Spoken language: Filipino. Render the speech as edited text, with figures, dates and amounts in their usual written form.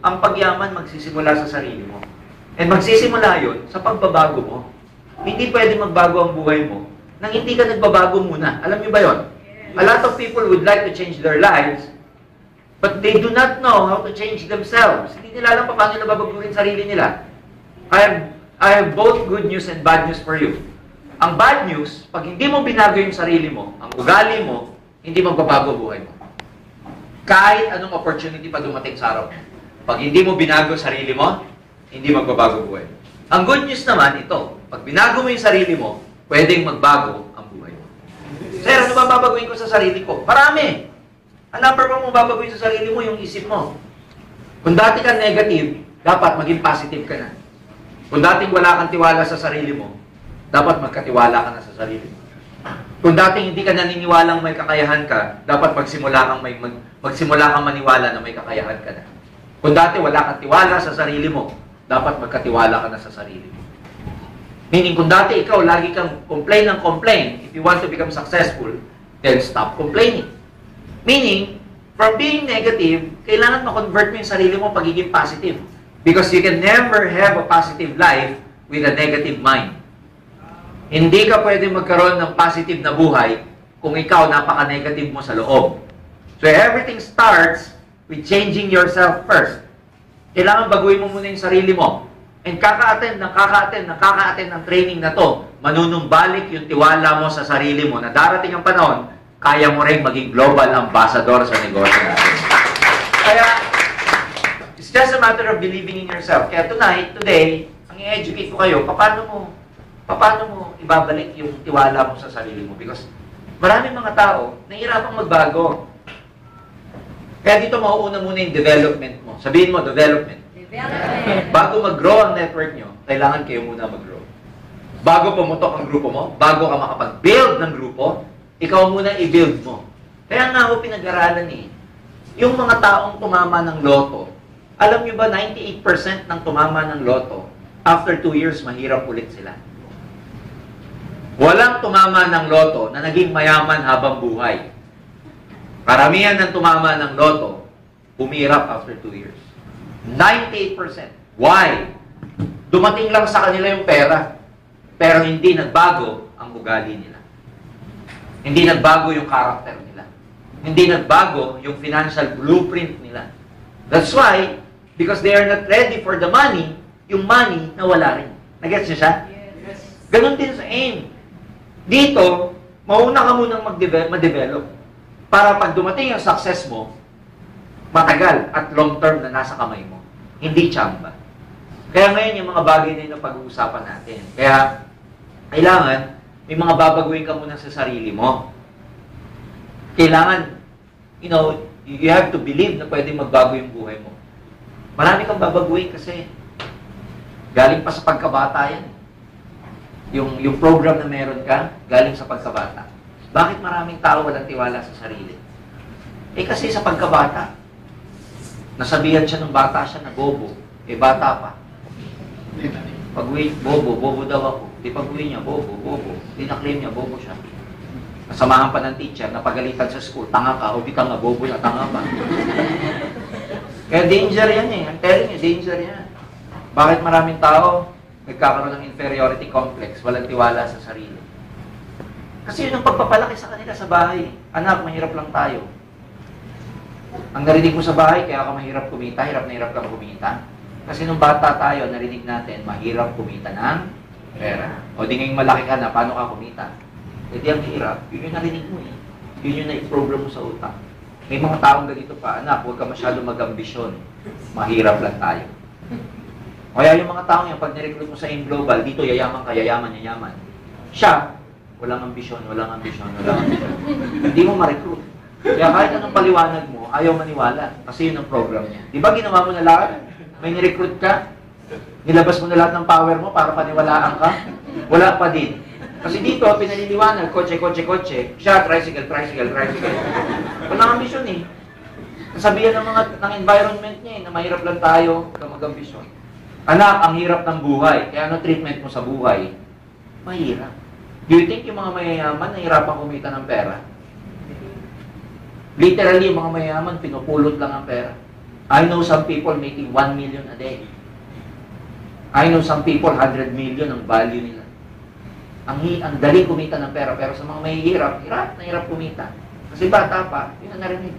ang pagyaman magsisimula sa sarili mo. And magsisimula yon sa pagbabago mo. Hindi pwede magbago ang buhay mo nang hindi ka nagbabago muna. Alam niyo ba yon? A lot of people would like to change their lives, but they do not know how to change themselves. Hindi nila alam paano nila babaguhin sarili nila. I have both good news and bad news for you. Ang bad news, pag hindi mo binago yung sarili mo, ang ugali mo, hindi magbabago buhay mo. Kahit anong opportunity pa dumating sa araw. Pag hindi mo binago sarili mo, hindi magbabago buhay mo. Ang good news naman, ito. Pag binago mo yung sarili mo, pwedeng magbago ang buhay mo. Sir, ano ba babaguhin ko sa sarili ko? Marami! Ang number one mo babaguhin sa sarili mo, yung isip mo. Kung dati ka negative, dapat maging positive ka na. Kung dating wala kang tiwala sa sarili mo, dapat magkatiwala ka na sa sarili mo. Kung dating hindi ka naniniwalang may kakayahan ka, dapat magsimula kang maniwala na may kakayahan ka na. Kung dati wala kang tiwala sa sarili mo, dapat magkatiwala ka na sa sarili mo. Meaning, kung dati ikaw lagi kang complain ng complain, if you want to become successful, then stop complaining. Meaning, from being negative, kailangan ma-convert mo yung sarili mo pagiging positive. Because you can never have a positive life with a negative mind. Hindi ka pwede magkaroon ng positive na buhay kung ikaw napaka-negative mo sa loob. So everything starts with changing yourself first. Kailangan baguhin mo muna yung sarili mo. And kaka-attend ng training na to, manunumbalik yung tiwala mo sa sarili mo na darating ang panahon, kaya mo rin maging global ambassador sa negosyo natin. Kaya, it's just a matter of believing in yourself. Kaya today, ang i-educate ko kayo, paano mo ibabalik yung tiwala mo sa sarili mo? Because maraming mga tao nahihirapang magbago. Kaya dito mauuna muna yung development mo. Sabihin mo, development. Bago mag-grow ang network nyo, kailangan kayo muna mag-grow. Bago pumutok ang grupo mo, bago ka makapag-build ng grupo, ikaw muna i-build mo. Kaya nga ako pinag-aralan yung mga taong tumama ng loto, alam nyo ba 98% ng tumama ng loto, after 2 years, mahirap ulit sila. Walang tumama ng loto na naging mayaman habang buhay. Karamihan ng tumama ng loto, umirap after 2 years. 98%. Why? Dumating lang sa kanila yung pera, pero hindi nagbago ang ugali nila. Hindi nagbago yung character nila. Hindi nagbago yung financial blueprint nila. That's why, because they are not ready for the money, yung money nawala rin. Nagets niyo siya? Yes. Ganon din sa AIM. Dito, mauna ka munang ma-develop para pag dumating yung success mo, matagal at long term na nasa kamay mo. Hindi tsamba. Kaya ngayon yung mga bagay na yun na pag-uusapan natin. Kaya, kailangan, may mga babaguhin ka muna sa sarili mo. Kailangan, you have to believe na pwede magbago yung buhay mo. Marami kang babaguhin kasi galing pa sa pagkabata yan. Yung program na meron ka, galing sa pagkabata. Bakit maraming tao walang tiwala sa sarili? Kasi sa pagkabata, nasabihan siya ng bata siya na bobo. Bata pa. Pag-uwi, bobo daw ako. Di pag-uwi niya, bobo. Di na-claim niya, bobo siya. Nasamahan pa ng teacher, napagalitan sa school, tanga ka, o di ka nga, bobo na, tanga pa. Kaya danger yan I'm telling you, danger yan. Bakit maraming tao nagkakaroon ng inferiority complex, walang tiwala sa sarili? Kasi yun ang pagpapalaki sa kanila sa bahay. Anak, mahirap lang tayo. Ang narinig mo sa bahay, kaya ka mahirap kumita, hirap na hirap kang kumita. Kasi nung bata tayo, narinig natin, mahirap kumita ng pera. O di ngayong malaki ka na, paano ka kumita? E di ang hirap, yun yung narinig mo Yun yung na-program mo sa utak. May mga taong ganito pa, anak, huwag ka masyado mag-ambisyon. Mahirap lang tayo. Kaya yung mga taong yan, pag nirecruit mo sa AIM Global, dito yayaman ka, yayaman. Siya, walang ambisyon. Hindi mo ma-recruit. Kaya kahit anong paliwanag mo, ayaw maniwala. Kasi yun ang program niya. Di ba ginawa mo na lahat? May nirecruit ka? Nilabas mo na lahat ng power mo para paniwalaan ka? Wala pa din. Kasi dito, pinaliliwanag, kotse. Siya, tricycle. Walang ambisyon Nasabihan ng environment niya na mahirap lang tayo na mag-ambisyon. Anak, ang hirap ng buhay. Kaya ano treatment mo sa buhay? Mahirap. Do you think yung mga mayayaman nahihirapan kumita ng pera? Literally, yung mga mayayaman, pinupulot lang ang pera. I know some people making 1 million a day. I know some people 100 million ang value nila. Ang dali kumita ng pera, pero sa mga mahihirap, hirap na hirap kumita. Kasi bata pa, yun ang narinig.